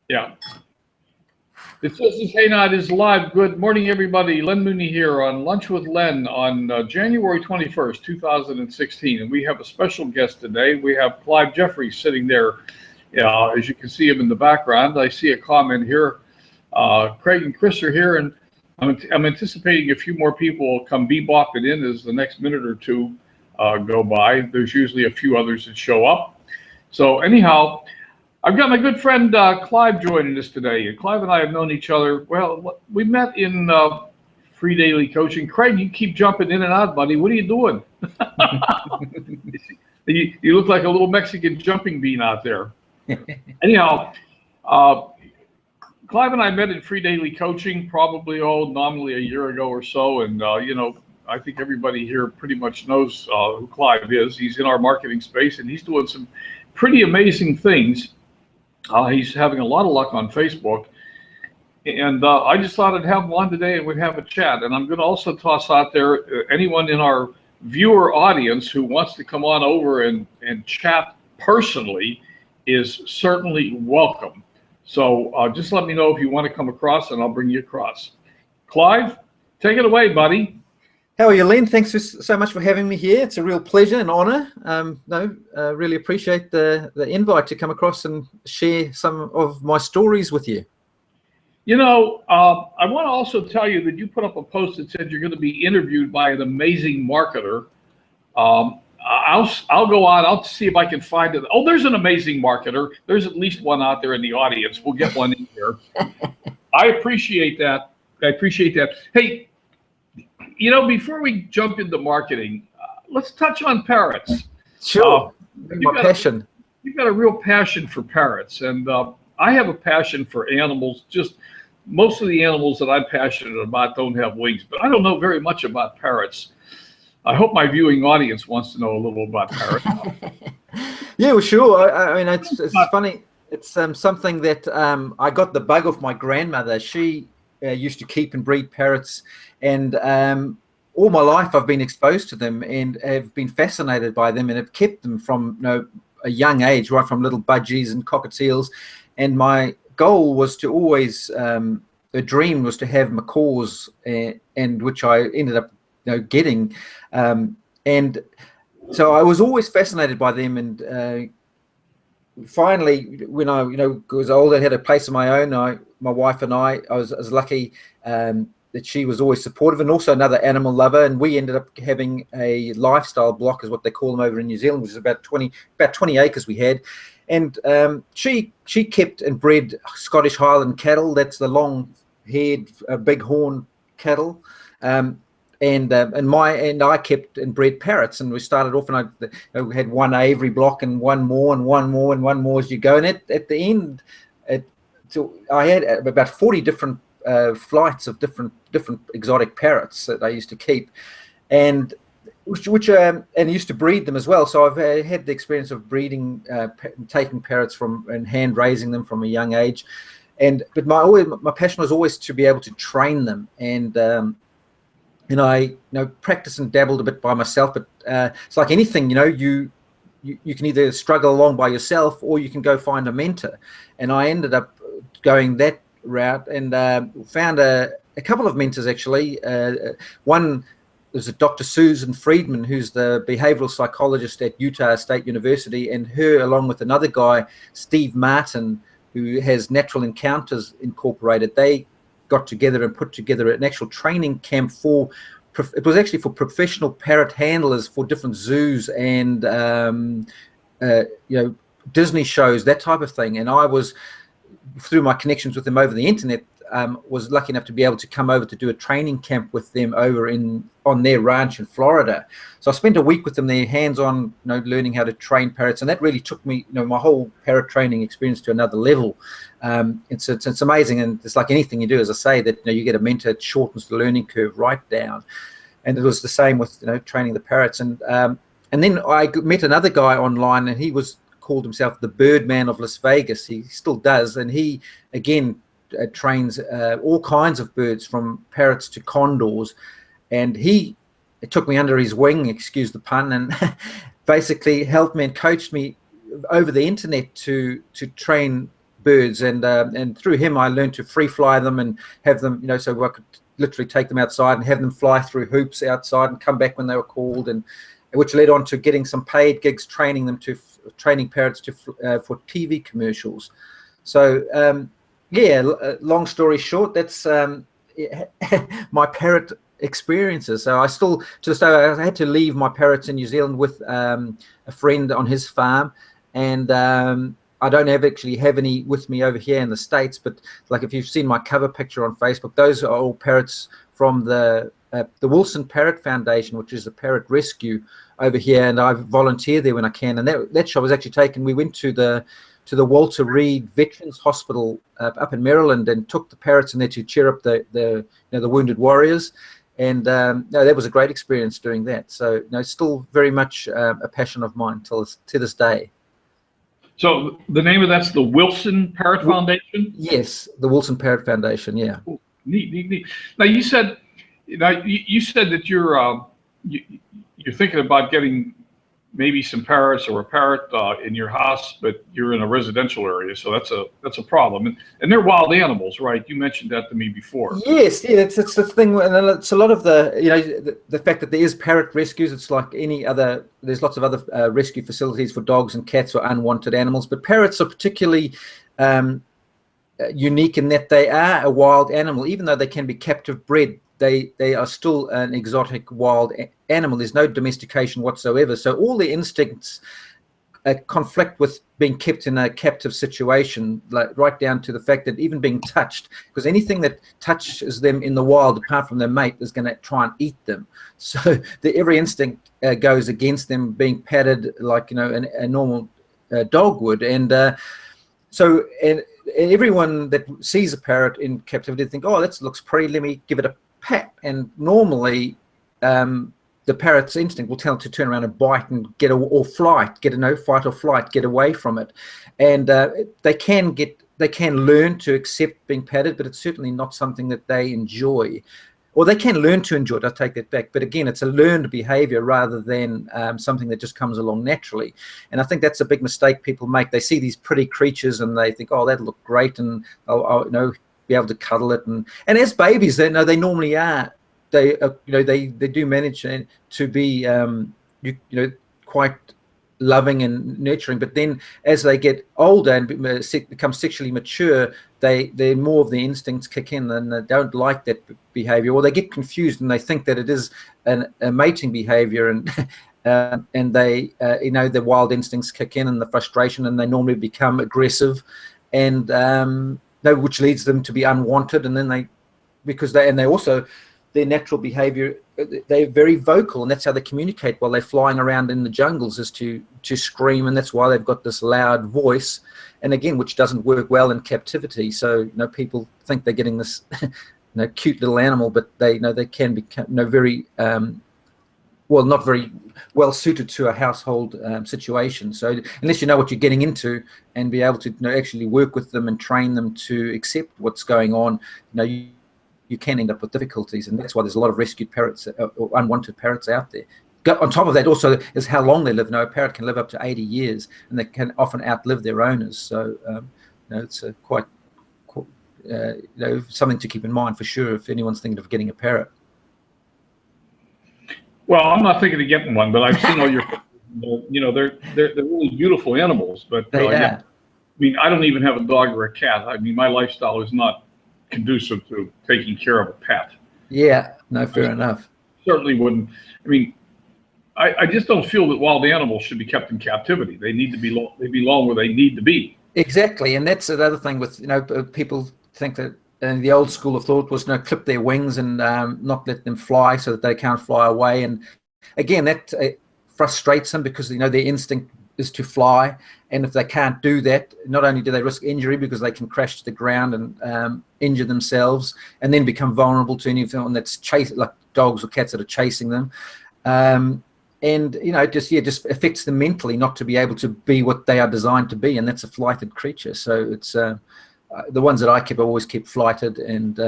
Yeah. It says this Hey Night is live. Good morning, everybody. Len Mooney here on Lunch with Len on January 21st, 2016. And we have a special guest today. We have Clive Jeffries sitting there. As you can see him in the background. I see a comment here. Craig and Chris are here, and I'm anticipating a few more people will come bebopping in as the next minute or two go by. There's usually a few others that show up. So anyhow, I've got my good friend Clive joining us today. And Clive and I have known each other. Well, we met in free daily coaching. Craig, you keep jumping in and out, buddy. What are you doing? You look like a little Mexican jumping bean out there. Anyhow, Clive and I met in free daily coaching probably nominally a year ago or so. And, I think everybody here pretty much knows who Clive is. He's in our marketing space, and he's doing some pretty amazing things. He's having a lot of luck on Facebook. And I just thought I'd have him on today and we'd have a chat. And I'm going to also toss out there anyone in our viewer audience who wants to come on over and chat personally is certainly welcome. So just let me know if you want to come across and I'll bring you across. Clive, take it away, buddy. How are you, Len? Thanks so much for having me here. It's a real pleasure and honor. Really appreciate the invite to come across and share some of my stories with you. I want to also tell you that you put up a post that said you're going to be interviewed by an amazing marketer. I'll go on. I'll see if I can find it. Oh, there's an amazing marketer. There's at least one out there in the audience. We'll get one in here. I appreciate that. Hey, before we jump into marketing, let's touch on parrots. Sure. Passion. You've got a real passion for parrots, and I have a passion for animals. Just most of the animals that I'm passionate about don't have wings, but I don't know very much about parrots. I hope my viewing audience wants to know a little about parrots. Yeah, well, sure. I mean, it's funny. It's something that I got the bug off my grandmother. She used to keep and breed parrots, and all my life I've been exposed to them and have been fascinated by them and have kept them from a young age, right from little budgies and cockatiels. And my goal was to always, a dream was to have macaws, and which I ended up getting. And so I was always fascinated by them. And finally, when I was older, I had a place of my own. My wife and I was lucky that she was always supportive, and also another animal lover. And we ended up having a lifestyle block, is what they call them over in New Zealand, which is about 20 acres we had. And she kept and bred Scottish Highland cattle. That's the long-haired, big-horn cattle. And I kept and bred parrots, and we started off, and I had one aviary block and one more and one more and one more as you go. And at the end, so I had about 40 different flights of different exotic parrots that I used to keep, and and used to breed them as well. So I've had the experience of breeding, taking parrots and hand raising them from a young age, but my passion was always to be able to train them. And I practiced and dabbled a bit by myself, but it's like anything, you can either struggle along by yourself or you can go find a mentor. And I ended up going that route and found a couple of mentors, actually. One was Dr. Susan Friedman, who's the behavioral psychologist at Utah State University, and her, along with another guy, Steve Martin, who has Natural Encounters Incorporated. They got together and put together an actual training camp it was actually for professional parrot handlers for different zoos and Disney shows, that type of thing. And I was, through my connections with them over the internet, was lucky enough to be able to come over to do a training camp with them over on their ranch in Florida. So I spent a week with them there, hands-on, learning how to train parrots, and that really took me, my whole parrot training experience to another level. It's amazing, and it's like anything you do, as I say, that you get a mentor, it shortens the learning curve right down. And it was the same with training the parrots. And then I met another guy online, and he called himself the Birdman of Las Vegas. He still does, and he again trains all kinds of birds, from parrots to condors. And he took me under his wing, excuse the pun, and basically helped me and coached me over the internet to train birds, and through him I learned to free fly them and have them, so I could literally take them outside and have them fly through hoops outside and come back when they were called, and which led on to getting some paid gigs training parrots for TV commercials. So yeah, long story short, that's my parrot experiences. So I still, to this day, I had to leave my parrots in New Zealand with a friend on his farm, and I don't actually have any with me over here in the States, but like if you've seen my cover picture on Facebook, those are all parrots from the Wilson Parrot Foundation, which is a parrot rescue over here, and I volunteer there when I can. And that shot was actually taken. We went to the Walter Reed Veterans Hospital up in Maryland and took the parrots in there to cheer up the wounded warriors. And no, that was a great experience doing that. So still very much a passion of mine to this day. So the name of that's the Wilson Parrot Foundation? Yes, the Wilson Parrot Foundation. Yeah. Cool. Neat. Now you said that you're thinking about getting maybe some parrots or a parrot in your house, but you're in a residential area, so that's a problem. And they're wild animals, right? You mentioned that to me before. Yes, yeah, it's the thing, and it's a lot of the fact that there is parrot rescues. It's like any other. There's lots of other rescue facilities for dogs and cats or unwanted animals, but parrots are particularly unique in that they are a wild animal, even though they can be captive bred. They are still an exotic wild animal. There's no domestication whatsoever. So all their instincts conflict with being kept in a captive situation, like right down to the fact that even being touched, because anything that touches them in the wild, apart from their mate, is going to try and eat them. So every instinct goes against them being patted like a normal dog would. And so everyone that sees a parrot in captivity think, oh, that looks pretty. Let me give it a pat. And normally the parrot's instinct will tell it to turn around and bite and get fight or flight, get away from it. And they can learn to accept being patted, but it's certainly not something that they enjoy. Or they can learn to enjoy it, I'll take that back. But again, it's a learned behavior rather than something that just comes along naturally. And I think that's a big mistake people make. They see these pretty creatures and they think, oh, that'll look great, and I'll be able to cuddle it. And as babies, they normally are. They do manage to be quite loving and nurturing, but then as they get older and become sexually mature, they more of the instincts kick in, and they don't like that behavior, or they get confused and they think that it is a mating behavior, and they the wild instincts kick in and the frustration, and they normally become aggressive, and which leads them to be unwanted. And then they also, their natural behavior, they're very vocal, and that's how they communicate while they're flying around in the jungles, is to scream, and that's why they've got this loud voice, and again, which doesn't work well in captivity. So people think they're getting this cute little animal, but they can become very not very well suited to a household situation. So unless you know what you're getting into and be able to actually work with them and train them to accept what's going on, you can end up with difficulties, and that's why there's a lot of rescued parrots or unwanted parrots out there. On top of that, also, is how long they live. A parrot can live up to 80 years, and they can often outlive their owners. So, it's quite something to keep in mind for sure if anyone's thinking of getting a parrot. Well, I'm not thinking of getting one, but I've seen all your. They're really beautiful animals, but yeah. I mean, I don't even have a dog or a cat. I mean, my lifestyle is not conducive to taking care of a pet. Yeah, no, fair enough. Certainly wouldn't. I mean, I just don't feel that wild animals should be kept in captivity. They need to they belong where they need to be. Exactly, and that's another thing with people think that the old school of thought was clip their wings and not let them fly so that they can't fly away. And again, that frustrates them because their instinct is to fly, and if they can't do that, not only do they risk injury because they can crash to the ground and injure themselves, and then become vulnerable to anything that's chasing, like dogs or cats that are chasing them, and it just affects them mentally not to be able to be what they are designed to be, and that's a flighted creature. So it's the ones that I always keep flighted and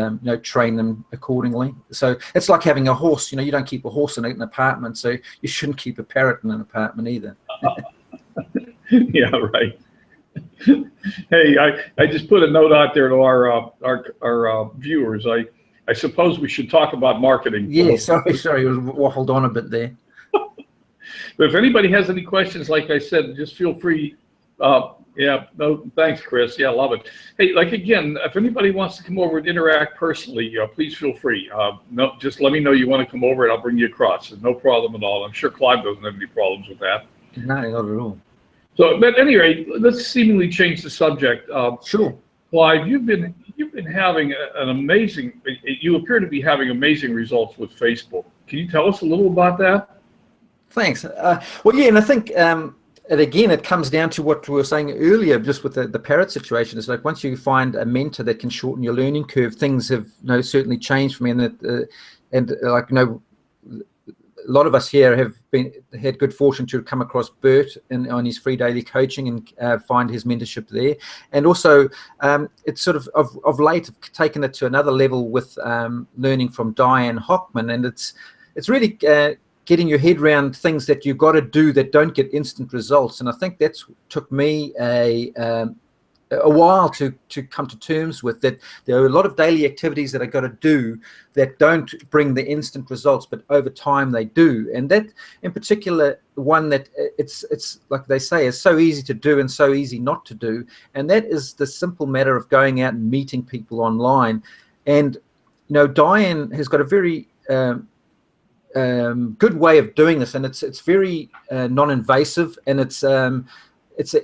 train them accordingly. So it's like having a horse. You don't keep a horse in an apartment, so you shouldn't keep a parrot in an apartment either. Yeah, right. Hey, I just put a note out there to our viewers. I suppose we should talk about marketing. Yeah, sorry, we waffled on a bit there. But if anybody has any questions, like I said, just feel free. Yeah, no, thanks, Chris. Yeah, love it. Hey, like again, if anybody wants to come over and interact personally, please feel free. No, just let me know you want to come over, and I'll bring you across. There's no problem at all. I'm sure Clive doesn't have any problems with that. No, not at all. So, but anyway, let's seemingly change the subject. Sure. Clive, you've been having an amazing. You appear to be having amazing results with Facebook. Can you tell us a little about that? Thanks. Well, yeah, and I think, and again, it comes down to what we were saying earlier, just with the parrot situation. It's like once you find a mentor that can shorten your learning curve, things have certainly changed for me. And like a lot of us here have had good fortune to come across Bert on his free daily coaching and find his mentorship there. And also, it's sort of late taken it to another level with learning from Diane Hockman, and it's really getting your head around things that you've got to do that don't get instant results. And I think that's took me a while to come to terms with, that there are a lot of daily activities that I got to do that don't bring the instant results, but over time they do. And that in particular, one that it's like they say, is so easy to do and so easy not to do, and that is the simple matter of going out and meeting people online. And Diane has got a very good way of doing this, and it's very non-invasive, and it's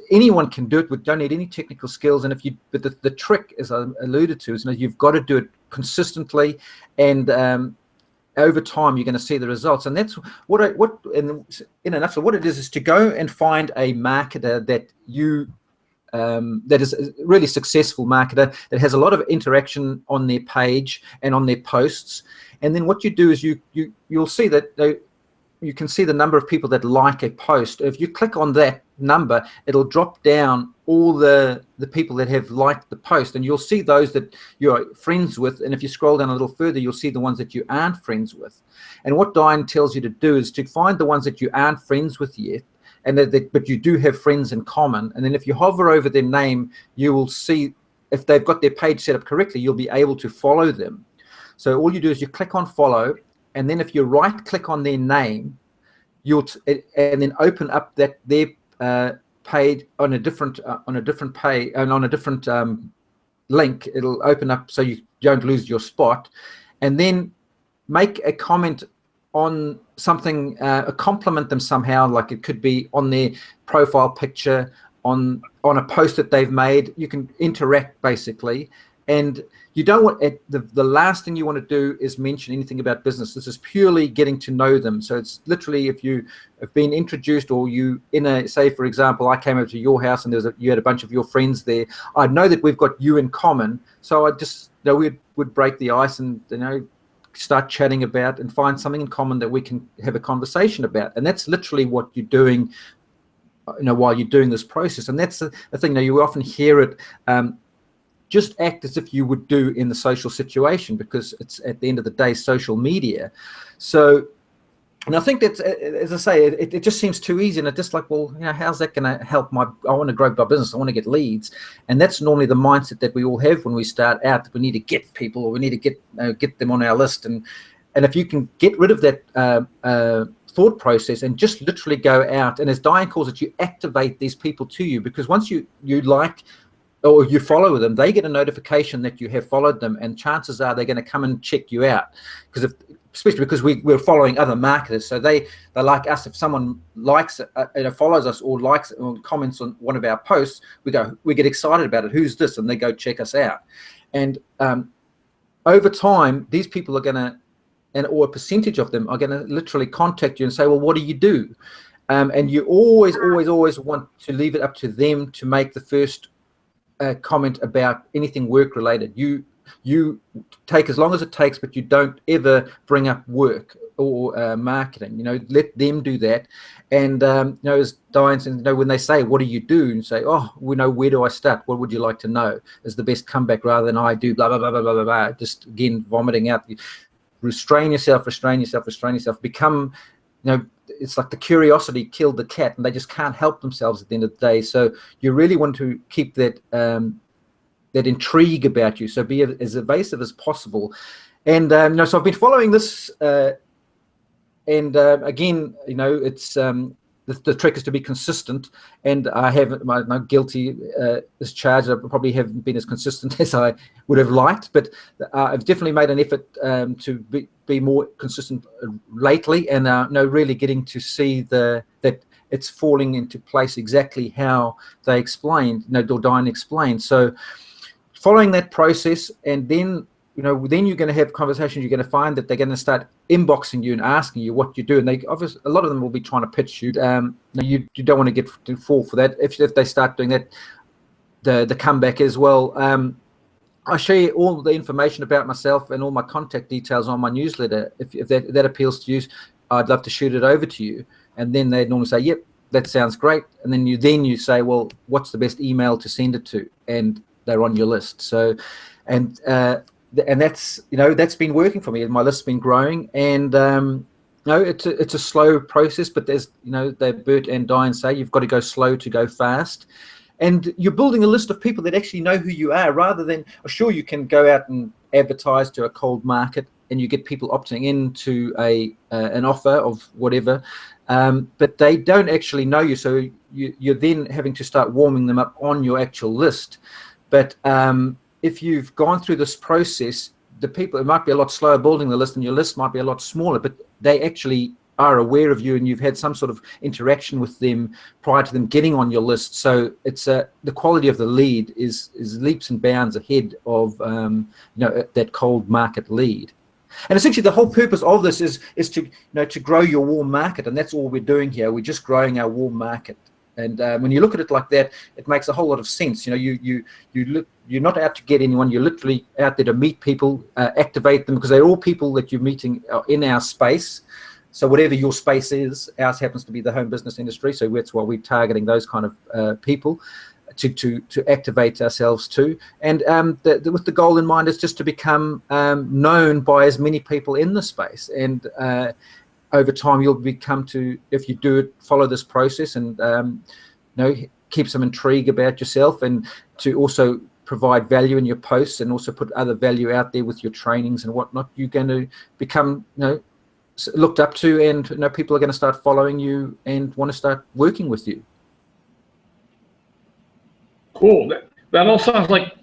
anyone can do it. We don't need any technical skills. And but the trick, as I alluded to, is you've got to do it consistently, and over time you're going to see the results. And that's in a nutshell, what it is to go and find a marketer that that is a really successful marketer that has a lot of interaction on their page and on their posts. And then what you do is you'll see that you can see the number of people that like a post. If you click on that number, it'll drop down all the people that have liked the post, and you'll see those that you're friends with. And if you scroll down a little further, you'll see the ones that you aren't friends with. And what Diane tells you to do is to find the ones that you aren't friends with yet, but you do have friends in common. And then if you hover over their name, you will see if they've got their page set up correctly, you'll be able to follow them. So all you do is you click on follow, and then if you right click on their name, and then open up their page on a different page and on a different link, it'll open up so you don't lose your spot, and then make a comment on something, compliment them somehow. Like it could be on their profile picture, on a post that they've made. You can interact basically. And you don't want the last thing you want to do is mention anything about business. This is purely getting to know them. So it's literally, if you have been introduced, or you say, for example, I came over to your house and you had a bunch of your friends there, I'd know that we've got you in common. So I just we would break the ice and start chatting about and find something in common that we can have a conversation about. And that's literally what you're doing while you're doing this process. And that's the thing. You often hear it. Just act as if you would do in the social situation, because it's at the end of the day social media. So, and I think that's, as I say, it just seems too easy, and it's just like, well, how's that going to help I want to grow my business, I want to get leads. And that's normally the mindset that we all have when we start out, that we need to get people, or we need to get them on our list. And if you can get rid of that thought process and just literally go out, and as Diane calls it, you activate these people to you, because once you like, or you follow them, they get a notification that you have followed them, and chances are they're going to come and check you out. Especially because we're following other marketers, so they like us. If someone likes follows us, or likes or comments on one of our posts, we get excited about it. Who's this? And they go check us out. And over time, these people are going to, or a percentage of them are going to literally contact you and say, well, what do you do? And you always want to leave it up to them to make the first comment about anything work related. You take as long as it takes, but you don't ever bring up work or marketing. Let them do that. And as Diane says, when they say, what do you do, and say, oh, where do I start, what would you like to know, is the best comeback, rather than I do blah blah blah blah blah blah, just again vomiting out. Restrain yourself. Become it's like the curiosity killed the cat, and they just can't help themselves at the end of the day. So you really want to keep that that intrigue about you. So be as evasive as possible. And so I've been following this, and again, it's the trick is to be consistent. And I haven't, my guilty is charged. I probably haven't been as consistent as I would have liked, but I've definitely made an effort to be more consistent lately, and really getting to see that it's falling into place exactly how they explained, Dordain explained. So following that process, and then then you're going to have conversations. You're going to find that they're going to start inboxing you and asking you what you do, and they obviously, a lot of them will be trying to pitch you. You don't want to fall for that. If they start doing that, the comeback as well. I share all the information about myself and all my contact details on my newsletter. If that appeals to you, I'd love to shoot it over to you. And then they normally say, "Yep, that sounds great." And then you say, "Well, what's the best email to send it to?" And they're on your list. So, and that's that's been working for me. My list's been growing, and it's a slow process, but there's Bert and Diane say you've got to go slow to go fast, and you're building a list of people that actually know who you are, rather than sure you can go out and advertise to a cold market and you get people opting into an offer of whatever, but they don't actually know you, so you're then having to start warming them up on your actual list. But if you've gone through this process, the people, it might be a lot slower building the list, and your list might be a lot smaller, but they actually are aware of you, and you've had some sort of interaction with them prior to them getting on your list. So it's the quality of the lead is leaps and bounds ahead of that cold market lead. And essentially the whole purpose of this is to to grow your warm market, and that's all we're doing here. We're just growing our warm market. And when you look at it like that, it makes a whole lot of sense. You're not out to get anyone. You're literally out there to meet people, activate them, because they're all people that you're meeting in our space. So whatever your space is, ours happens to be the home business industry. So that's why we're targeting those kind of people to activate ourselves to. And with the goal in mind is just to become known by as many people in the space. And over time, you'll become if you do it, follow this process, and keep some intrigue about yourself, and to also provide value in your posts, and also put other value out there with your trainings and whatnot. You're going to become looked up to, and people are going to start following you and want to start working with you. Cool. That all sounds like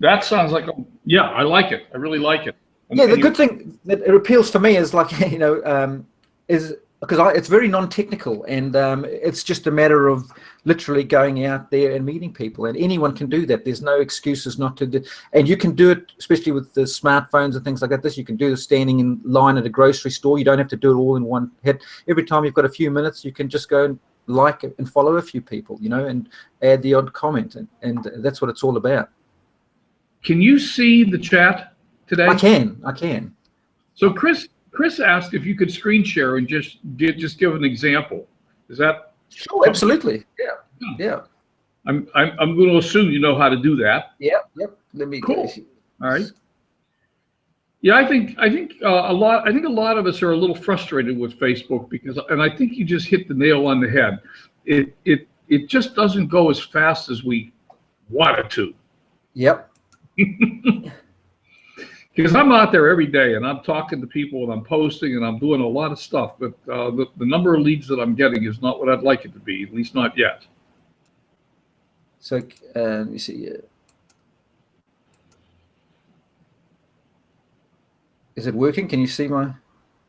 yeah, I like it. I really like it. Yeah, the good thing that it appeals to me is is because it's very non-technical, and it's just a matter of literally going out there and meeting people, and anyone can do that. There's no excuses not to do, and you can do it, especially with the smartphones and things like that. You can do this standing in line at a grocery store. You don't have to do it all in one hit. Every time you've got a few minutes, you can just go and like and follow a few people, and add the odd comment, and that's what it's all about. Can you see the chat today? I can. So Chris asked if you could screen share and just give an example. Is that sure? Absolutely. Yeah. I'm going to assume you know how to do that. Yep. Let me. Cool. All right. Yeah, I think a lot of us are a little frustrated with Facebook and I think you just hit the nail on the head. It just doesn't go as fast as we want it to. Yep. Because I'm out there every day, and I'm talking to people, and I'm posting, and I'm doing a lot of stuff, but the number of leads that I'm getting is not what I'd like it to be, at least not yet. So let me see. Is it working? Can you see my?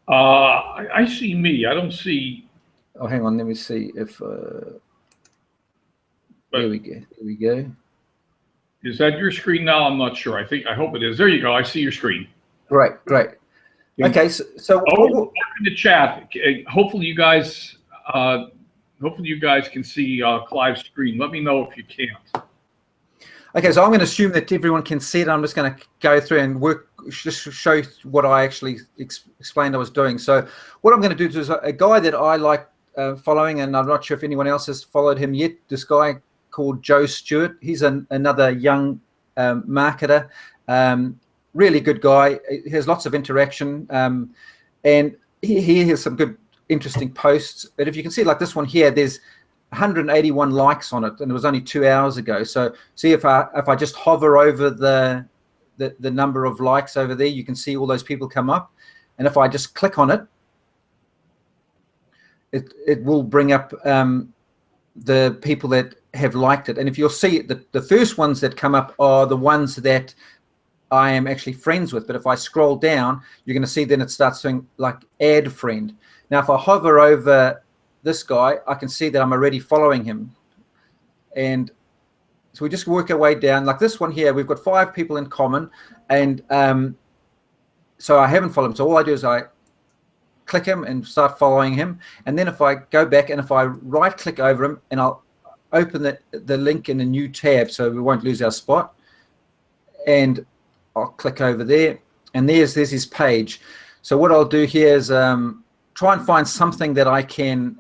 I see me. I don't see. Oh, hang on. Let me see if. There we go. Is that your screen now? I'm not sure. I hope it is. There you go. I see your screen. Great. Okay, so in the chat. Hopefully you guys can see Clive's screen. Let me know if you can't. Okay, so I'm going to assume that everyone can see it. I'm just going to go through and just show what I actually explained I was doing. So what I'm going to do is a guy that I like following, and I'm not sure if anyone else has followed him yet. This guy called Joe Stewart. He's another young marketer, really good guy. He has lots of interaction, and he has some good interesting posts. But if you can see, like this one here, there's 181 likes on it, and it was only 2 hours ago. So see, if I just hover over the number of likes over there, you can see all those people come up. And if I just click on it, it will bring up the people that have liked it. And if you'll see, the first ones that come up are the ones that I am actually friends with. But if I scroll down, you're going to see then it starts doing like add friend. Now, if I hover over this guy, I can see that I'm already following him. And so we just work our way down. Like this one here, we've got 5 people in common. And so I haven't followed him. So all I do is I click him and start following him. And then if I go back and if I right click over him, and I'll open the link in a new tab so we won't lose our spot. And I'll click over there, and there's his page. So what I'll do here is try and find something that I can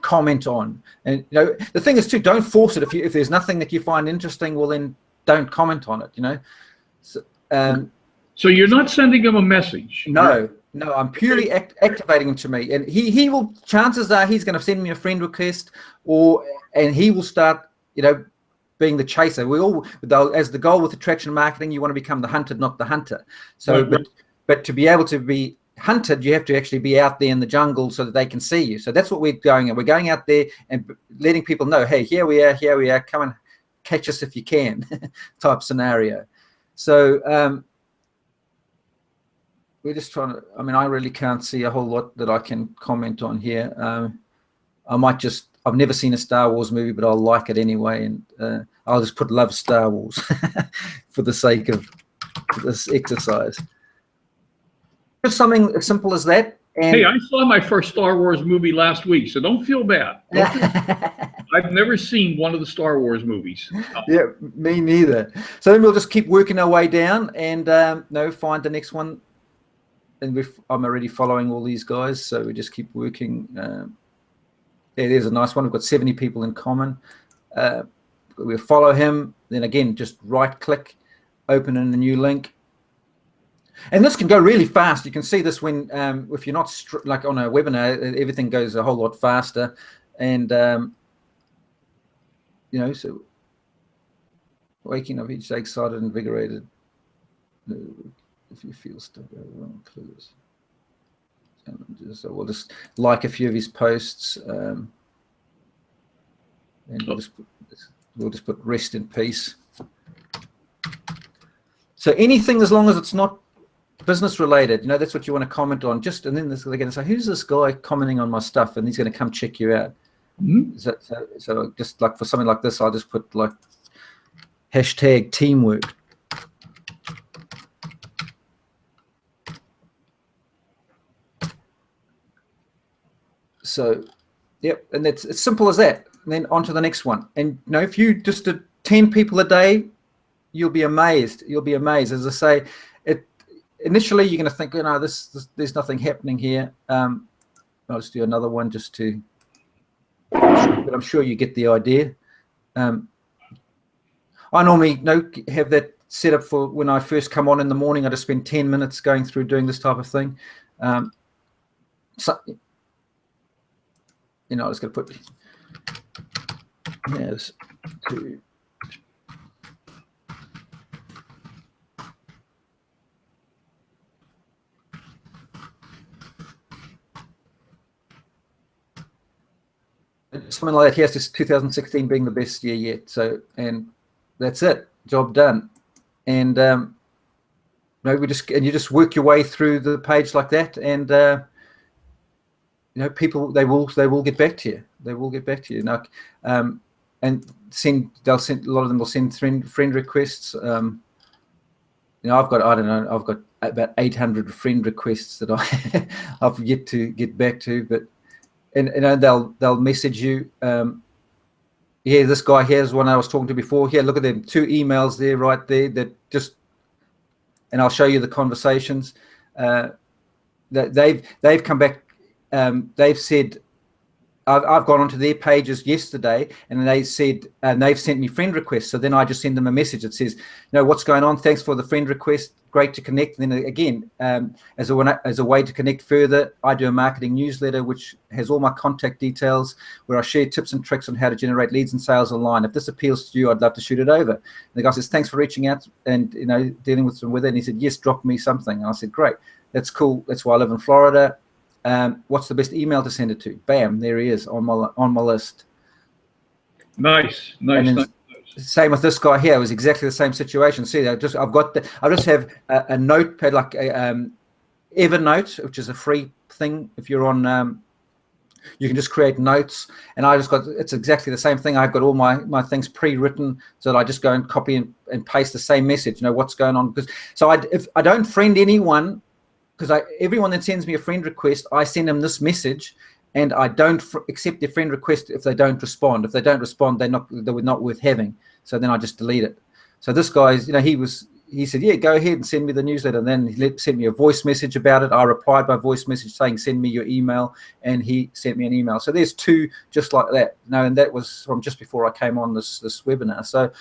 comment on. And you know, the thing is too, don't force it. If there's nothing that you find interesting, well then don't comment on it. You know. So you're not sending him a message. No, I'm purely activating him to me, and he will. Chances are he's going to send me a friend request, and he will start, you know, being the chaser. As the goal with attraction marketing, you want to become the hunted, not the hunter. So, right. but to be able to be hunted, you have to actually be out there in the jungle so that they can see you. So that's what we're going at. We're going out there and letting people know, hey, here we are, come and catch us if you can, type scenario. So we're just trying to, I mean, I really can't see a whole lot that I can comment on here. I might just, I've never seen a Star Wars movie, but I'll like it anyway. And I'll just put love Star Wars for the sake of this exercise. Just something as simple as that. And hey, I saw my first Star Wars movie last week, so don't feel bad. I've never seen one of the Star Wars movies. Yeah, me neither. So then we'll just keep working our way down and find the next one. And I'm already following all these guys, so we just keep working. There's a nice one. We've got 70 people in common. We'll follow him. Then again, just right-click, open in a new link. And this can go really fast. You can see this when, if you're not like on a webinar, everything goes a whole lot faster. And, you know, so waking up each day excited and invigorated. If you feel stuck, clues. So we'll just like a few of his posts, and we'll just put rest in peace. So anything, as long as it's not business related, you know, that's what you want to comment on. Just, and then they're going to say, who's this guy commenting on my stuff? And he's going to come check you out. Mm-hmm. So just like for something like this, I'll just put like hashtag teamwork. So, yep, and it's as simple as that. And then on to the next one. And you know, if you just did 10 people a day, you'll be amazed. You'll be amazed. As I say, initially you're going to think, you know, there's nothing happening here. I'll just do another one just to, but I'm sure you get the idea. I normally have that set up for when I first come on in the morning. I just spend 10 minutes going through doing this type of thing. So, you know, I was going to put yes to something like that. Here's this 2016 being the best year yet. So, and that's it. Job done. And you know, you just work your way through the page like that, and you know, people they will get back to you. They will get back to you. Now, and they'll send a lot of them will send friend requests. You know, I've got about 800 friend requests that I've yet to get back to, but. And you know, they'll message you. Yeah, this guy here's one I was talking to before. Here, look at them, 2 emails there, right there. That just, and I'll show you the conversations. That they've come back. They've said, I've gone onto their pages yesterday, and they said, and they've sent me friend requests. So then I just send them a message that says, what's going on? Thanks for the friend request. Great to connect. And then again, as a way to connect further, I do a marketing newsletter which has all my contact details, where I share tips and tricks on how to generate leads and sales online. If this appeals to you, I'd love to shoot it over. And the guy says, thanks for reaching out and dealing with it. And he said, yes, drop me something. And I said, great, that's cool. That's why I live in Florida. What's the best email to send it to? Bam, there he is on my list. Nice. Same with this guy here. It was exactly the same situation. See, I just have a notepad, like a Evernote, which is a free thing. If you're on, you can just create notes, and it's exactly the same thing. I've got all my things pre-written, so that I just go and copy and paste the same message. What's going on? If I don't friend anyone, because everyone that sends me a friend request, I send them this message, and I don't accept their friend request if they don't respond. If they don't respond, they're not worth having. So then I just delete it. So this guy's, he said, yeah, go ahead and send me the newsletter. And then he sent me a voice message about it. I replied by voice message saying, send me your email, and he sent me an email. So there's two just like that. And that was from just before I came on this webinar. So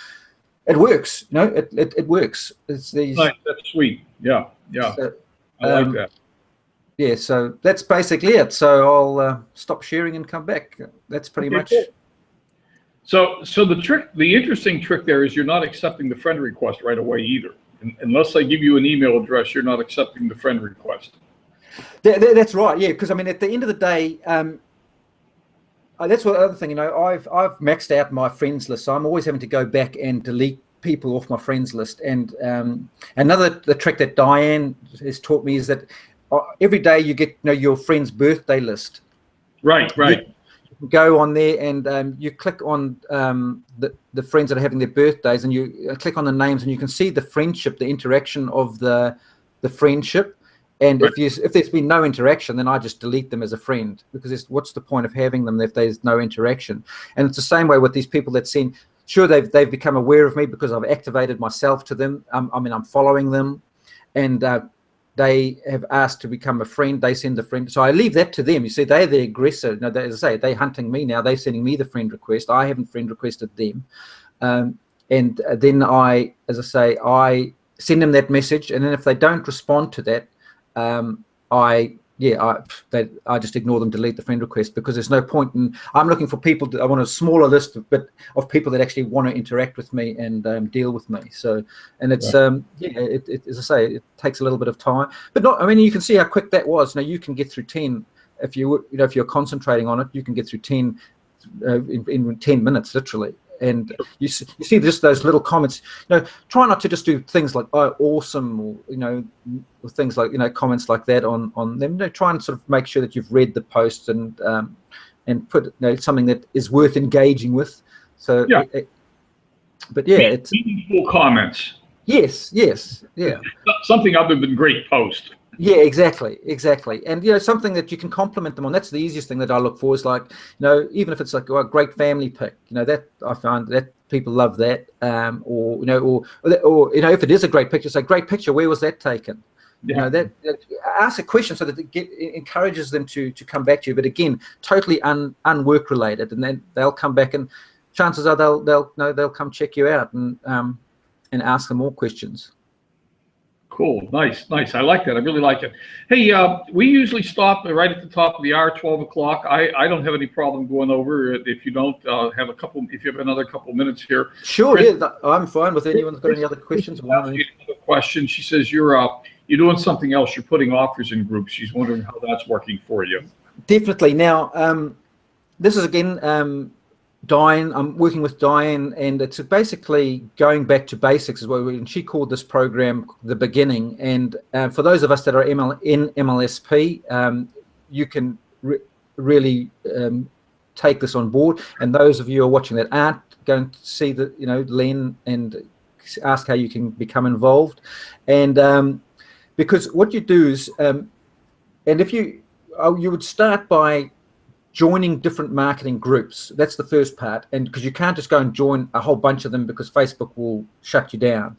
it works. It works. It's these. Nice. That's sweet. Yeah. So, I like that. Yeah, so that's basically it. So I'll stop sharing and come back. That's pretty much. Cool. So the interesting trick there is you're not accepting the friend request right away either. Unless I give you an email address, you're not accepting the friend request. That's right. Yeah, because I mean, at the end of the day, that's what the other thing. I've maxed out my friends list, so I'm always having to go back and delete people off my friends list. And the trick that Diane has taught me is that every day you get your friend's birthday list. Right. You go on there and you click on the friends that are having their birthdays, and you click on the names, and you can see the friendship, the interaction of the friendship. And right. if there's been no interaction, then I just delete them as a friend, because what's the point of having them if there's no interaction? And it's the same way with these people that send. Sure, they've become aware of me because I've activated myself to them. I'm following them, and they have asked to become a friend. They send the friend. So I leave that to them. You see, they're the aggressor. Now, as I say, they're hunting me now. They're sending me the friend request. I haven't friend requested them. And then I send them that message. And then if they don't respond to that, I just ignore them, delete the friend request, because there's no point in. I'm looking for people. I want a smaller list of people that actually want to interact with me and deal with me. So, and it's as I say, it takes a little bit of time, but not. I mean, you can see how quick that was. You can get through 10 if if you're concentrating on it. You can get through 10 in 10 minutes, literally. And you see just those little comments. Try not to just do things like awesome, or or things like comments like that on them. Try and sort of make sure that you've read the post and put something that is worth engaging with. So yeah, it's meaningful comments. Yes, yeah. Something other than great post. Yeah, exactly. And something that you can compliment them on. That's the easiest thing that I look for, is like, even if it's like a great family pic, that I find that people love that. Or if it is a great picture, say, great picture, where was that taken? Yeah. That ask a question so that it encourages them to come back to you. But again, totally unwork related, and then they'll come back, and chances are they'll come check you out and ask them more questions. Cool. Nice. I like that. I really like it. Hey, we usually stop right at the top of the hour, 12 o'clock. I don't have any problem going over. If you don't if you have another couple minutes here. Sure. Chris, yeah, I'm fine with anyone that's got any other questions. Another question. She says you're doing something else. You're putting offers in groups. She's wondering how that's working for you. Definitely. Now, this is again, Diane. I'm working with Diane, and it's basically going back to basics as well. And she called this program the beginning. And for those of us that are in MLSP, you can really take this on board. And those of you who are watching that aren't going to see the Len and ask how you can become involved. And because what you do is, and if you would start by joining different marketing groups. That's the first part. And because you can't just go and join a whole bunch of them, because Facebook will shut you down.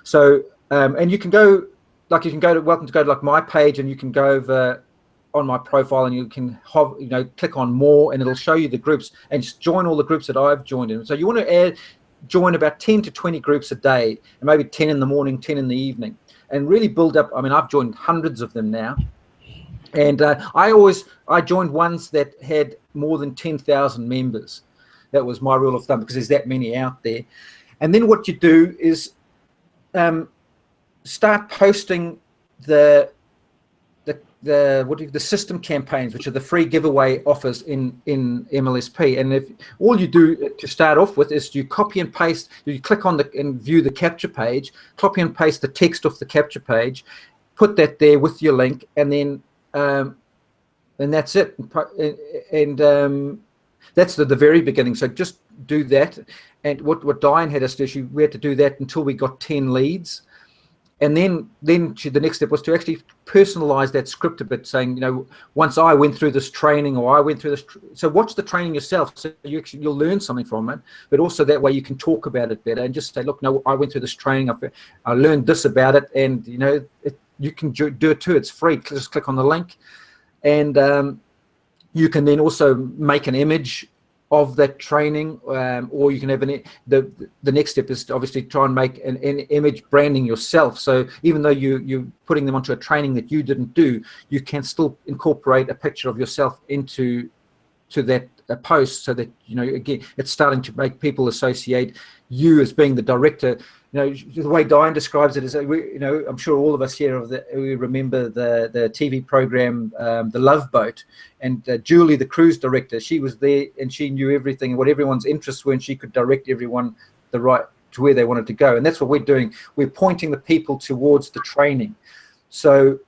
So, and you can go to welcome to go to like my page, and you can go over on my profile, and you can click on more, and it'll show you the groups, and just join all the groups that I've joined in. So you want to join about 10 to 20 groups a day, and maybe 10 in the morning, 10 in the evening, and really build up. I mean, I've joined hundreds of them now, and I joined ones that had more than 10,000 members. That was my rule of thumb, because there's that many out there. And then what you do is start posting the system campaigns, which are the free giveaway offers in MLSP. And if all you do to start off with is you copy and paste, you click on and view the capture page, copy and paste the text off the capture page, put that there with your link, and then that's it. And that's the very beginning. So just do that. And what Diane had us do, we had to do that until we got 10 leads. And then the next step was to actually personalize that script a bit, saying, once I went through this training, or I went through this. So watch the training yourself, so you'll learn something from it. But also that way you can talk about it better and just say, look, no, I went through this training. I learned this about it, and you can do it too. It's free. Just click on the link, and you can then also make an image of that training, or you can have the next step is to obviously try and make an image branding yourself. So even though you're putting them onto a training that you didn't do, you can still incorporate a picture of yourself into that post, so that again, it's starting to make people associate you as being the director. The way Diane describes it is, I'm sure all of us here we remember the TV program, The Love Boat, and Julie, the cruise director, she was there and she knew everything and what everyone's interests were, and she could direct everyone to where they wanted to go. And that's what we're doing. We're pointing the people towards the training. So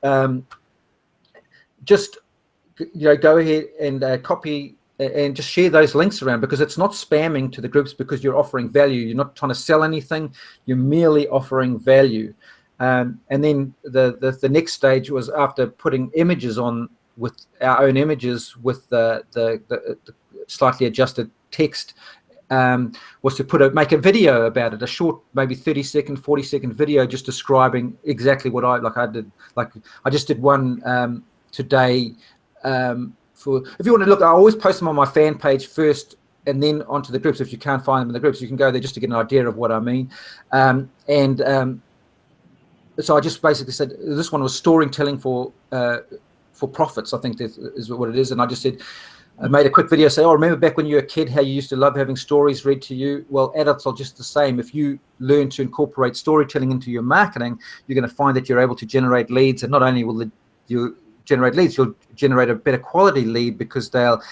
just go ahead and copy and just share those links around, because it's not spamming to the groups, because you're offering value. You're not trying to sell anything. You're merely offering value. And then the next stage was, after putting images on with our own images with the slightly adjusted text, was to make a video about it, a short, maybe 30-second, 40-second video, just describing exactly what I did. Like I just did one today. If you want to look, I always post them on my fan page first, and then onto the groups. If you can't find them in the groups, you can go there just to get an idea of what I mean. So I just basically said this one was storytelling for profits, I think that is what it is. And I just said, I made a quick video, say, remember back when you were a kid, how you used to love having stories read to you? Well, adults are just the same. If you learn to incorporate storytelling into your marketing, you're going to find that you're able to generate leads. And not only will you generate leads, you'll generate a better quality lead, because they'll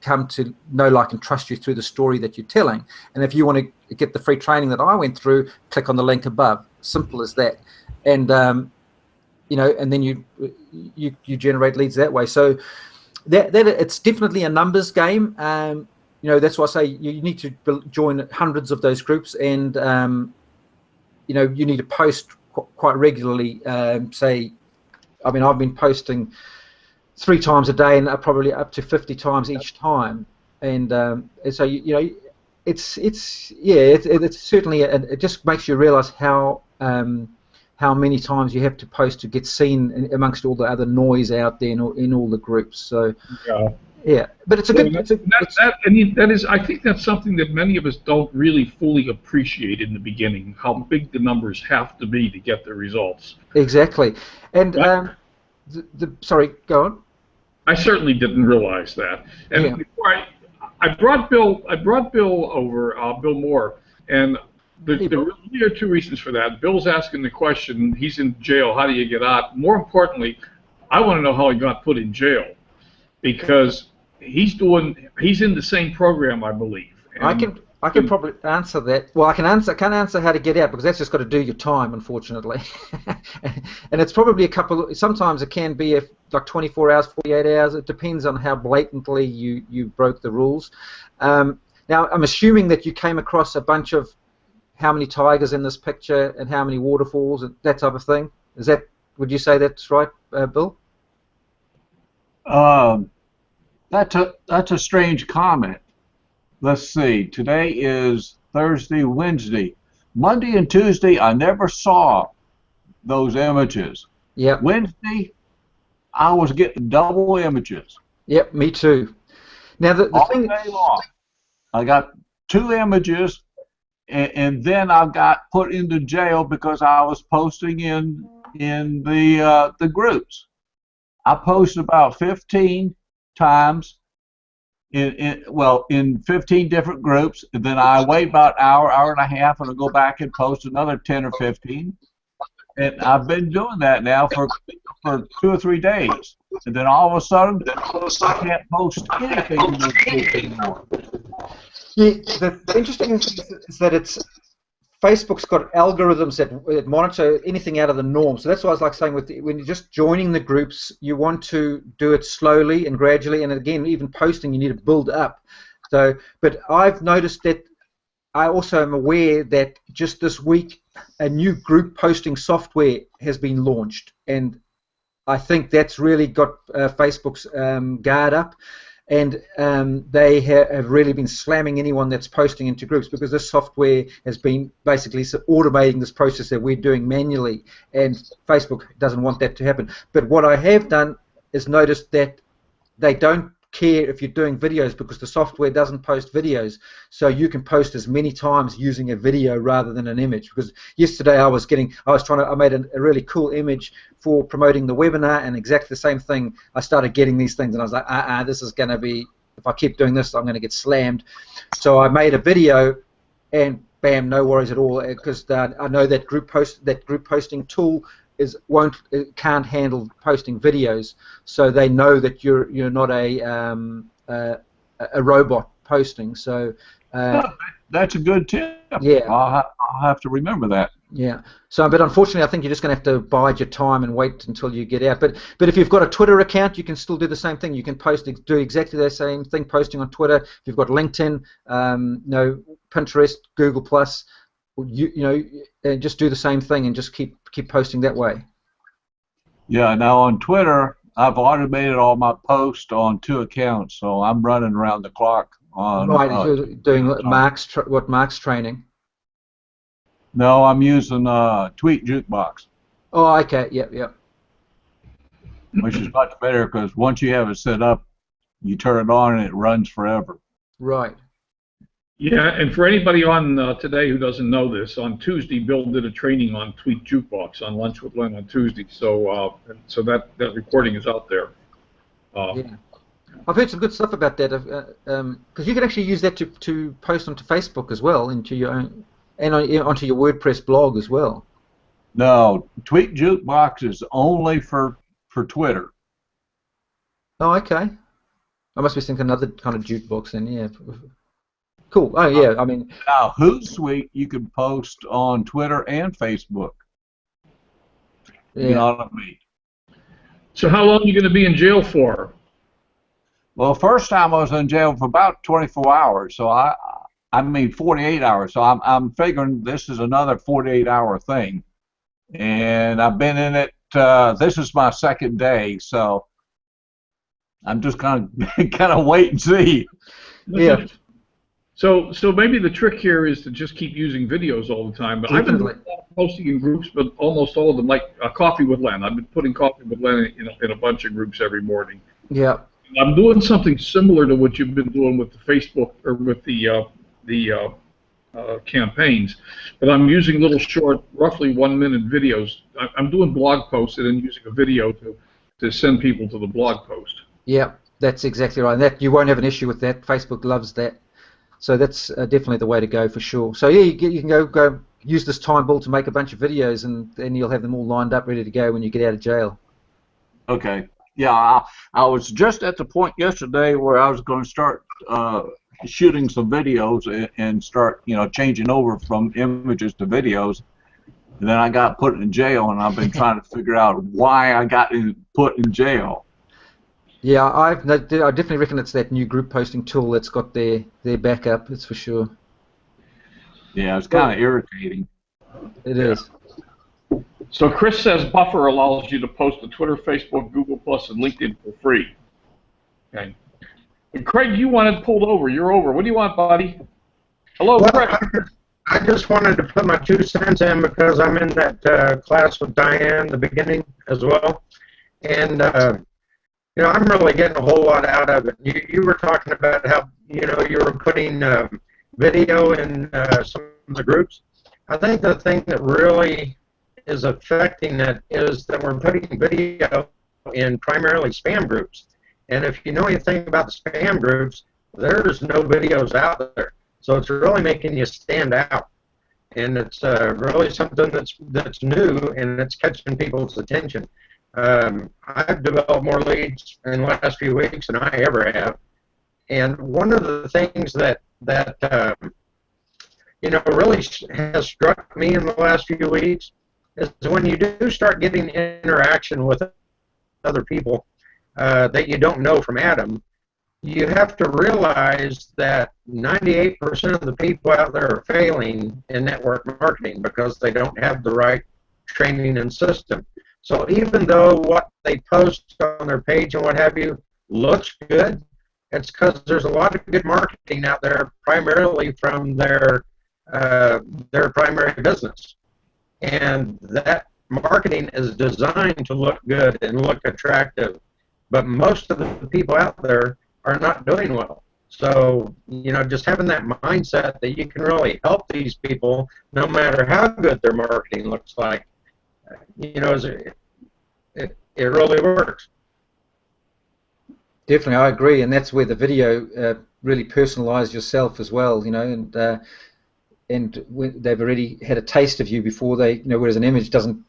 come to know, like, and trust you through the story that you're telling. And if you want to get the free training that I went through, click on the link above. Simple as that. And and then you generate leads that way. So that it's definitely a numbers game. That's why I say you need to join hundreds of those groups, and you need to post quite regularly. I've been posting 3 times a day, and probably up to 50 times each time. And so it's certainly it just makes you realize how many times you have to post to get seen amongst all the other noise out there in all the groups. So yeah, but it's a good. I think that's something that many of us don't really fully appreciate in the beginning, how big the numbers have to be to get the results. Exactly, and sorry, go on. I certainly didn't realize that. And before I brought Bill over, Bill Moore, and there really are 2 reasons for that. Bill's asking the question, he's in jail, how do you get out? More importantly, I want to know how he got put in jail, because he's in the same program, I believe. And I can probably answer that. Well, I can't answer how to get out, because that's just got to do your time, unfortunately. And it's probably sometimes it can be like 24 hours, 48 hours. It depends on how blatantly you broke the rules. Now, I'm assuming that you came across a bunch of how many tigers in this picture and how many waterfalls and that type of thing. Would you say that's right, Bill? That's a strange comment. Let's see. Today is Thursday, Wednesday. Monday and Tuesday, I never saw those images. Yeah. Wednesday, I was getting double images. Yep, me too. Now the All thing. day long. I got 2 images, and then I got put into jail because I was posting in the groups. I posted about 15 times in 15 different groups, and then I wait about an hour and a half, and I go back and post another 10 or 15. And I've been doing that now for 2 or 3 days, and then all of a sudden I can't post anything in those groups anymore. Yeah, the interesting thing is that Facebook's got algorithms that monitor anything out of the norm. So that's why I was like saying when you're just joining the groups, you want to do it slowly and gradually, and again, even posting, you need to build up. So, but I've noticed that I also am aware that just this week a new group posting software has been launched, and I think that's really got Facebook's guard up. And they have really been slamming anyone that's posting into groups, because this software has been basically automating this process that we're doing manually, and Facebook doesn't want that to happen. But what I have done is noticed that they don't care if you're doing videos, because the software doesn't post videos, so you can post as many times using a video rather than an image. Because yesterday I made a really cool image for promoting the webinar, and exactly the same thing, I started getting these things, and I was like, this is going to be, if I keep doing this, I'm going to get slammed. So I made a video, and bam, no worries at all, because I know that group posting tool it can't handle posting videos, so they know that you're not a robot posting. So that's a good tip. Yeah, I'll have to remember that. Yeah. So, but unfortunately, I think you're just going to have to bide your time and wait until you get out. But if you've got a Twitter account, you can still do the same thing. You can do exactly the same thing, posting on Twitter. If you've got LinkedIn, Pinterest, Google Plus, just do the same thing and just keep posting that way. Yeah. Now on Twitter, I've automated all my posts on 2 accounts, so I'm running around the clock on. Right. You're doing Mark's training. No, I'm using Tweet Jukebox. Oh, okay. Yep. Which is much better, because once you have it set up, you turn it on and it runs forever. Right. Yeah, and for anybody on today who doesn't know this, on Tuesday, Bill did a training on Tweet Jukebox on Lunch with Len on Tuesday. So that recording is out there. Yeah. I've heard some good stuff about that, because you can actually use that to post onto Facebook as well, into your own, and onto your WordPress blog as well. No, Tweet Jukebox is only for Twitter. Oh, okay. I must be thinking another kind of jukebox then, yeah. Cool. Oh, yeah, I mean... Now, Hootsuite you can post on Twitter and Facebook. Yeah. You know what I mean? So how long are you going to be in jail for? Well, first time I was in jail for about 24 hours, so I mean 48 hours, so I'm figuring this is another 48-hour thing. And I've been in it, this is my 2nd day, so I'm just kind of wait and see. Yeah. So maybe the trick here is to just keep using videos all the time. But Definitely. I've been posting in groups, but almost all of them, like Coffee with Len. I've been putting Coffee with Len in a bunch of groups every morning. Yeah. I'm doing something similar to what you've been doing with the Facebook or with the campaigns, but I'm using little short, roughly 1-minute videos. I'm doing blog posts and then using a video to send people to the blog post. Yeah, that's exactly right. And that you won't have an issue with that. Facebook loves that. So that's definitely the way to go for sure. So yeah, you can go use this time ball to make a bunch of videos, and then you'll have them all lined up, ready to go when you get out of jail. Okay. Yeah, I was just at the point yesterday where I was going to start shooting some videos and start, changing over from images to videos. And then I got put in jail, and I've been trying to figure out why I got put in jail. Yeah, I definitely reckon it's that new group posting tool that's got their backup. That's for sure. Yeah, it's kind of irritating. It is. So Chris says Buffer allows you to post to Twitter, Facebook, Google Plus, and LinkedIn for free. Okay. And Craig, you wanted pulled over. You're over. What do you want, buddy? Hello, Craig. I just wanted to put my 2 cents in because I'm in that class with Diane, the beginning as well. And I'm really getting a whole lot out of it. You were talking about how you were putting video in some of the groups. I think the thing that really is affecting it is that we're putting video in primarily spam groups. And if you know anything about the spam groups, there's no videos out there. So it's really making you stand out. And it's really something that's new, and it's catching people's attention. I've developed more leads in the last few weeks than I ever have. And one of the things that really has struck me in the last few weeks is when you do start getting interaction with other people that you don't know from Adam, you have to realize that 98% of the people out there are failing in network marketing because they don't have the right training and system. So even though what they post on their page and what have you looks good, it's because there's a lot of good marketing out there, primarily from their primary business. And that marketing is designed to look good and look attractive. But most of the people out there are not doing well. So, just having that mindset that you can really help these people no matter how good their marketing looks like, it really works. Definitely, I agree, and that's where the video really personalise yourself as well, and they've already had a taste of you before they, whereas an image doesn't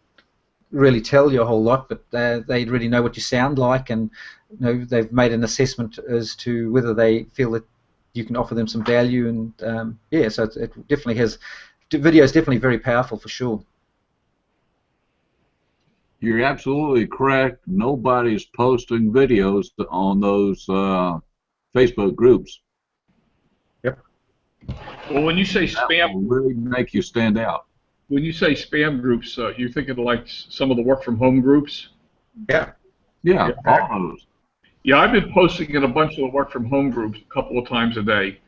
really tell you a whole lot, but they really know what you sound like, and they've made an assessment as to whether they feel that you can offer them some value, and so it definitely has. Video is definitely very powerful for sure. You're absolutely correct. Nobody's posting videos on those Facebook groups. Yep. Well, when you say That spam, will really make you stand out. when you say spam groups, you're thinking like some of the work from home groups? Yeah. Yeah, all those. Yeah, I've been posting in a bunch of the work from home groups a couple of times a day,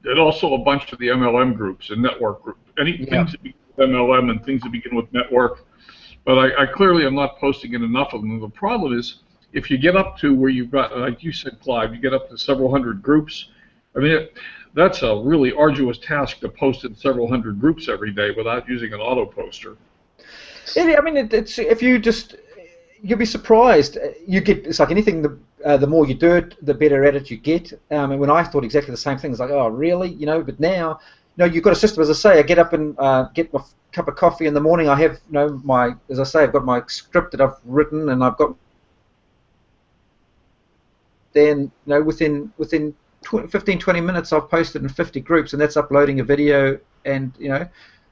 and also a bunch of the MLM groups and network groups. Things that begin with MLM and things that begin with network. But I clearly am not posting in enough of them. The problem is, if you get up to where you've got, like you said, Clive, you get up to several hundred groups. I mean, that's a really arduous task to post in several hundred groups every day without using an auto poster. I mean, it's if you just, you'll be surprised. It's like anything. The more you do it, the better at it you get. And when I thought exactly the same thing, it's like, oh, really? But now, you've got a system. As I say, I get up and get my cup of coffee in the morning. I have, as I say, I've got my script that I've written, and I've got. Then, within 15, 20 minutes, I've posted in 50 groups, and that's uploading a video, and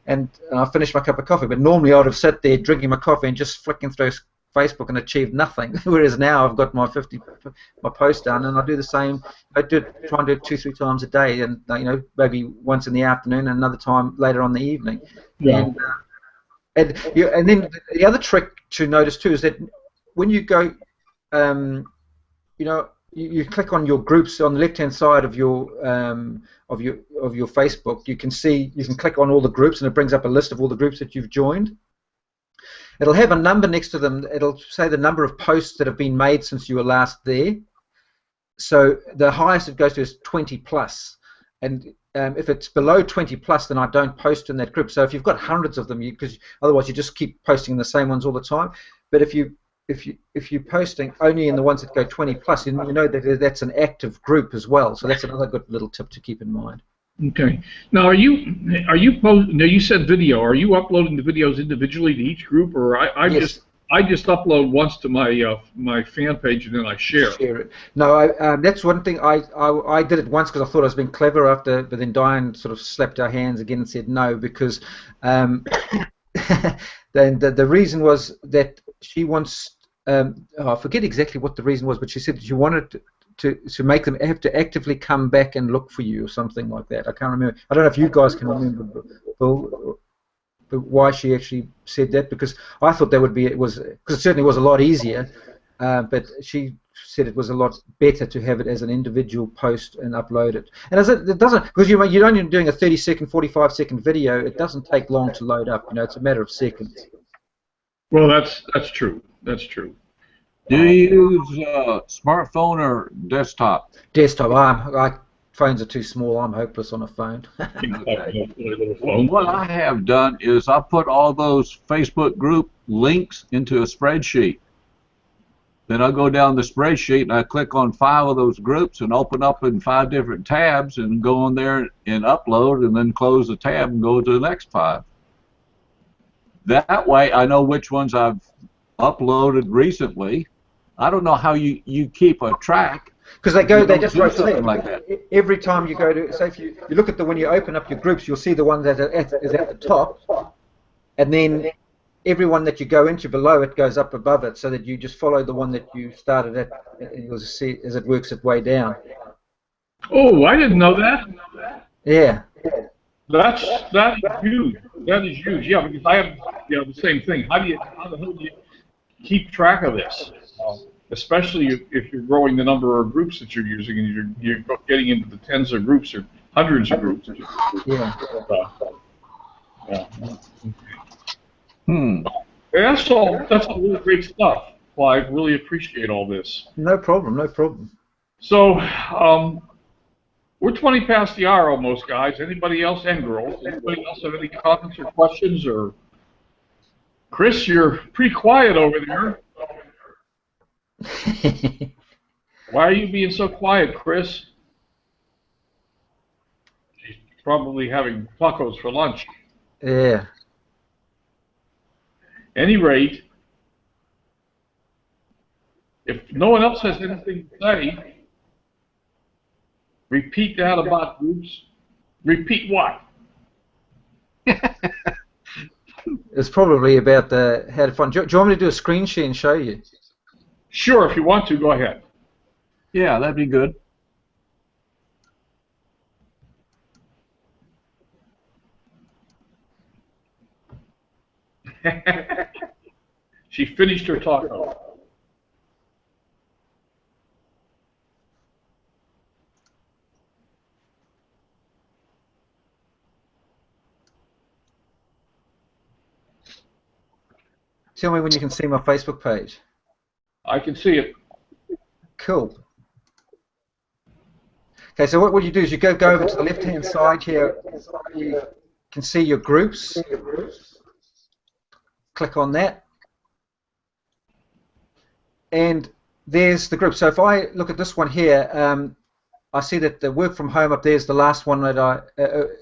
and I finished my cup of coffee. But normally I would have sat there drinking my coffee and just flicking through Facebook and achieved nothing. Whereas now I've got my post done, and I do the same. I try and do it 2-3 times a day, and maybe once in the afternoon and another time later on the evening. Yeah. And then the other trick to notice too is that when you go, you click on your groups on the left-hand side of your Facebook. You can click on all the groups, and it brings up a list of all the groups that you've joined. It'll have a number next to them. It'll say the number of posts that have been made since you were last there. So the highest it goes to is 20 plus, and if it's below 20 plus, then I don't post in that group. So if you've got hundreds of them, because otherwise you just keep posting the same ones all the time. But if you're posting only in the ones that go 20 plus, then you know that that's an active group as well. So that's another good little tip to keep in mind. Okay. Now, now you said video. Are you uploading the videos individually to each group, or Yes. I just upload once to my fan page and then I share it? No, that's one thing. I did it once because I thought I was being clever but then Diane sort of slapped our hands again and said no, because then the reason was that she wants. I forget exactly what the reason was, but she said she wanted to make them have to actively come back and look for you or something like that. I can't remember. I don't know if you guys can remember, Bill, why she actually said that, because I thought that would be because it certainly was a lot easier, but she said it was a lot better to have it as an individual post and upload it. And as it doesn't, because you're only doing a 30-second, 45-second video, it doesn't take long to load up. It's a matter of seconds. Well, that's true. That's true. Do you use smartphone or desktop? Desktop. Phones are too small. I'm hopeless on a phone. Okay. Well, what I have done is I put all those Facebook group links into a spreadsheet. Then I go down the spreadsheet and I click on 5 of those groups and open up in 5 different tabs and go on there and upload and then close the tab and go to the next 5. That way I know which ones I've uploaded recently. I don't know how you keep a track. Because they just rotate like that. Every time you go to, so if you look at when you open up your groups, you'll see the one that is at the top, and then everyone that you go into below it goes up above it, so that you just follow the one that you started at, and you'll see as it works its way down. Oh, I didn't know that. Yeah. That is huge. That is huge. Yeah, because I have the same thing. How the hell do you keep track of this? Especially if you're growing the number of groups that you're using and you're getting into the tens of groups or hundreds of groups. Yeah. Yeah. That's all really great stuff. Clive, really appreciate all this. No problem. No problem. So, we're 20 past the hour almost, guys. Anybody else and girls? Anybody else have any comments or questions? Or Chris, you're pretty quiet over there. Why are you being so quiet, Chris? She's probably having tacos for lunch. Yeah. Any rate, if no one else has anything to say, repeat that about groups. Repeat what? It's probably about how to find. Do you want me to do a screen share and show you? Sure, if you want to, go ahead. Yeah, that'd be good. She finished her taco. Tell me when you can see my Facebook page. I can see it. Cool. Okay, so what you do is you go over to the left-hand side here. You can see your groups. Click on that. And there's the group. So if I look at this one here, I see that the work from home up there is the last one that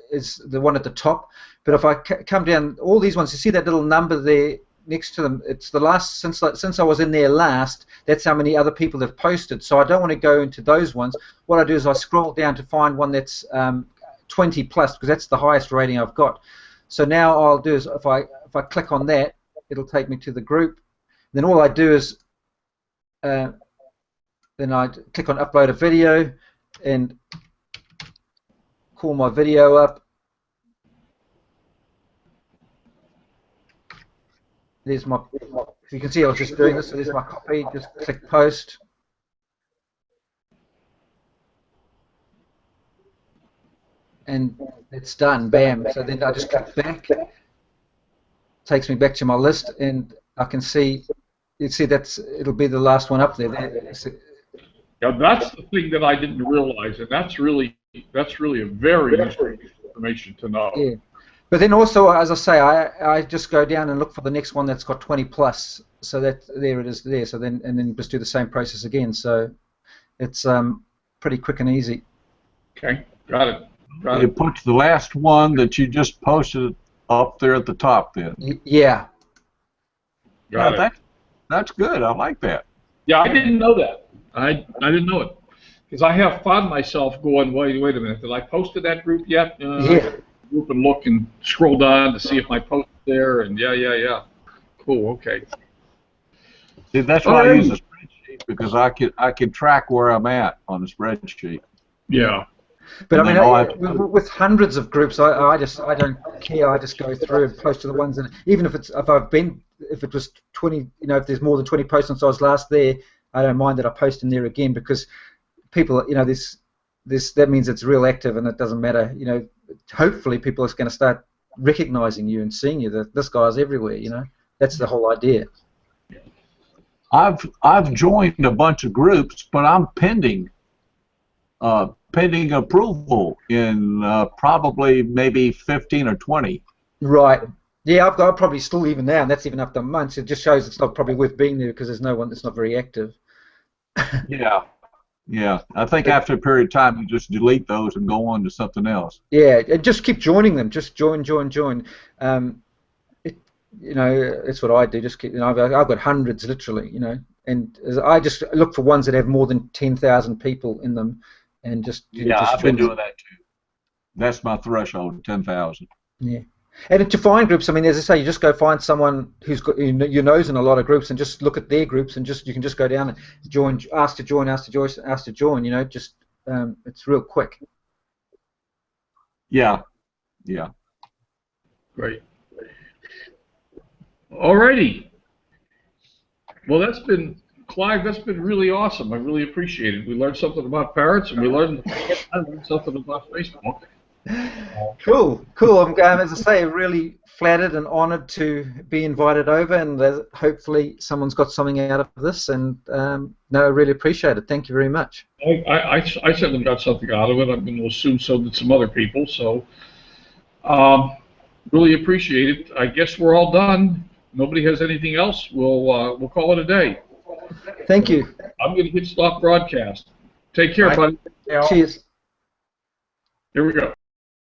is the one at the top. But if I come down, all these ones, you see that little number there next to them, it's the last, since I was in there last, that's how many other people have posted. So I don't want to go into those ones. What I do is I scroll down to find one that's 20 plus, because that's the highest rating I've got. So now all I'll do is if I click on that, it'll take me to the group. Then all I do is then I click on upload a video and call my video up. There's my, you can see I was just doing this, so there's my copy, just click post. And it's done, bam. So then I just click back, takes me back to my list, and I can see, you see it'll be the last one up there. Yeah, that's the thing that I didn't realize, and that's really a very useful information to know. Yeah. But then also, as I say, I just go down and look for the next one that's got 20 plus. So that there it is there. So then just do the same process again. So it's pretty quick and easy. Okay, got it. It puts the last one that you just posted up there at the top. Then. Yeah. Got it. That's good. I like that. Yeah, I didn't know that. I didn't know it, because I have found myself going, wait a minute, did I post to that group yet? Yeah. Group and look and scroll down to see if my post is there, and yeah. Cool. Okay. See, that's why I use a spreadsheet, because I can track where I'm at on the spreadsheet. Yeah. But I mean, with hundreds of groups, I don't care. I just go through and post to the ones, and even if it was 20, if there's more than 20 posts since I was last there, I don't mind that I post in there again, because people, that means it's real active, and it doesn't matter, hopefully people are going to start recognizing you and seeing you, that this guy's everywhere, that's the whole idea. I've joined a bunch of groups, but I'm pending approval in probably maybe 15 or 20. Right. Yeah, I've probably still even now, and that's even after months. It just shows it's not probably worth being there because there's no one that's not very active. Yeah. Yeah. I think after a period of time, you just delete those and go on to something else. Yeah, and just keep joining them. Just join. It's what I do. Just keep, I've got hundreds literally, and I just look for ones that have more than 10,000 people in them, and just Yeah, just I've been join doing that too. That's my threshold, 10,000. Yeah, and to find groups, I mean, as I say, you just go find someone who's got your nose in a lot of groups, and just look at their groups, and you can just go down and join, ask to join. Just it's real quick. Yeah, yeah. Great. Alrighty. Well, Clive, that's been really awesome. I really appreciate it. We learned something about parrots, and I learned something about Facebook. Cool. As I say, really flattered and honoured to be invited over, and hopefully someone's got something out of this. And no, I really appreciate it. Thank you very much. I certainly got something out of it. I'm going to assume so did some other people. So really appreciate it. I guess we're all done. Nobody has anything else. We'll call it a day. Thank you. I'm going to hit stop broadcast. Take care, buddy. Cheers. Here we go.